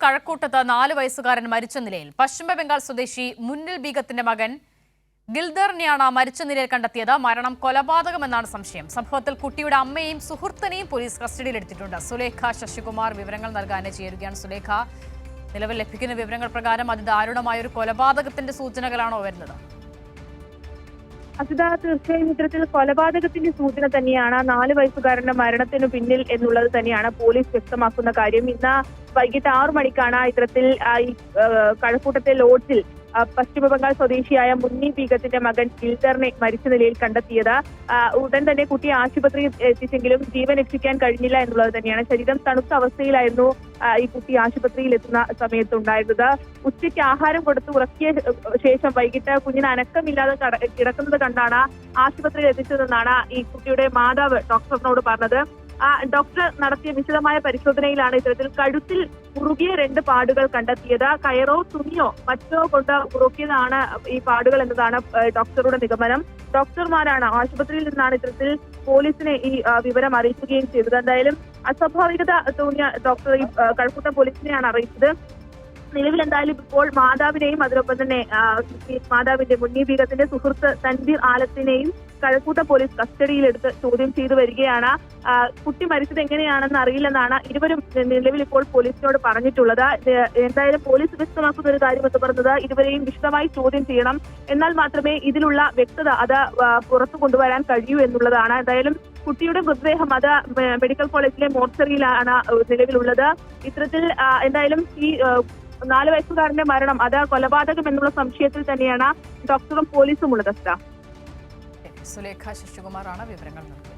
കഴക്കൂട്ടത്ത് 4 വയസ്സുകാരൻ മരിച്ച നിലയിൽ. പശ്ചിമ ബംഗാൾ സ്വദേശി മുന്നിൽ ബീഗത്തിന്റെ മകൻ ഗിൽദറിനെയാണ് മരിച്ച നിലയിൽ കണ്ടെത്തിയത്. മരണം കൊലപാതകമെന്നാണ് സംശയം. സംഭവത്തിൽ കുട്ടിയുടെ അമ്മയെയും സുഹൃത്തിനെയും പോലീസ് കസ്റ്റഡിയിലെടുത്തിട്ടുണ്ട്. സുലേഖ ശശികുമാർ വിവരങ്ങൾ നൽകാൻ ചേരുകയാണ്. സുലേഖ, നിലവിൽ ലഭിക്കുന്ന വിവരങ്ങൾ പ്രകാരം അതിദാരുണമായ ഒരു കൊലപാതകത്തിന്റെ സൂചനകളാണോ വരുന്നത്? അസിത, തീർച്ചയായും ഇത്തരത്തിൽ കൊലപാതകത്തിന്റെ സൂചന തന്നെയാണ് 4 വയസ്സുകാരന്റെ മരണത്തിന് പിന്നിൽ എന്നുള്ളത് തന്നെയാണ് പോലീസ് വ്യക്തമാക്കുന്ന കാര്യം. ഇന്ന് വൈകിട്ട് 6 മണിക്കാണ് ഇത്തരത്തിൽ ഈ കഴക്കൂട്ടത്തെ ലോഡ്ജിൽ പശ്ചിമ ബംഗാൾ സ്വദേശിയായ മുന്നി ബീഗത്തിന്റെ മകൻ ഗിൽദറിനെ മരിച്ച നിലയിൽ കണ്ടെത്തിയത്. ഉടൻ തന്നെ കുട്ടിയെ ആശുപത്രിയിൽ എത്തിച്ചെങ്കിലും ജീവൻ രക്ഷിക്കാൻ കഴിഞ്ഞില്ല എന്നുള്ളത് തന്നെയാണ്. ശരീരം തണുത്ത അവസ്ഥയിലായിരുന്നു ഈ കുട്ടി ആശുപത്രിയിൽ എത്തുന്ന സമയത്തുണ്ടായിരുന്നത്. ഉച്ചയ്ക്ക് ആഹാരം കൊടുത്ത് ഉറക്കിയ ശേഷം വൈകിട്ട് കുഞ്ഞിന് അനക്കമില്ലാതെ കിടക്കുന്നത് കണ്ടാണ് ആശുപത്രിയിൽ എത്തിച്ചതെന്നാണ് ഈ കുട്ടിയുടെ മാതാവ് ഡോക്ടറിനോട് പറഞ്ഞത്. ഡോക്ടർ നടത്തിയ വിശദമായ പരിശോധനയിലാണ് ഇത്തരത്തിൽ കഴുത്തിൽ ഉറുകിയ 2 പാടുകൾ കണ്ടെത്തിയത്. കയറോ തുണിയോ മറ്റോ കൊണ്ട് ഉറുക്കിയതാണ് ഈ പാടുകൾ എന്നതാണ് ഡോക്ടറുടെ നിഗമനം. ഡോക്ടർമാരാണ് ആശുപത്രിയിൽ നിന്നാണ് ഇത്തരത്തിൽ പോലീസിനെ ഈ വിവരം അറിയിക്കുകയും ചെയ്തത്. എന്തായാലും അസ്വാഭാവികത തോന്നിയ ഡോക്ടർ ഈ കഴക്കൂട്ടം പോലീസിനെയാണ് അറിയിച്ചത്. നിലവിൽ എന്തായാലും ഇപ്പോൾ മാതാവിനെയും അതിനൊപ്പം തന്നെ മാതാവിന്റെ മുന്നി ബീഗത്തിന്റെ സുഹൃത്ത് തൻവീർ ആലത്തിനെയും കഴക്കൂട്ടം പോലീസ് കസ്റ്റഡിയിലെടുത്ത് ചോദ്യം ചെയ്തു വരികയാണ്. കുട്ടി മരിച്ചത് എങ്ങനെയാണെന്ന് അറിയില്ലെന്നാണ് ഇരുവരും നിലവിൽ ഇപ്പോൾ പോലീസിനോട് പറഞ്ഞിട്ടുള്ളത്. എന്തായാലും പോലീസ് വ്യക്തമാക്കുന്ന ഒരു കാര്യം എന്ന് പറഞ്ഞത് ഇരുവരെയും വിശദമായി ചോദ്യം ചെയ്യണം, എന്നാൽ മാത്രമേ ഇതിലുള്ള വ്യക്തത അത് പുറത്തു കൊണ്ടുവരാൻ കഴിയൂ എന്നുള്ളതാണ്. എന്തായാലും കുട്ടിയുടെ മൃതദേഹം അത് മെഡിക്കൽ കോളേജിലെ മോർച്ചറിയിലാണ് നിലവിലുള്ളത്. ഇത്തരത്തിൽ എന്തായാലും ഈ 4 വയസ്സുകാരന്റെ മരണം അത് കൊലപാതകം എന്നുള്ള സംശയത്തിൽ തന്നെയാണ് ഡോക്ടറും പോലീസും ഉള്ളത്. സുലേഖ ശശികുമാറാണ് വിവരങ്ങൾ നൽകുന്നത്.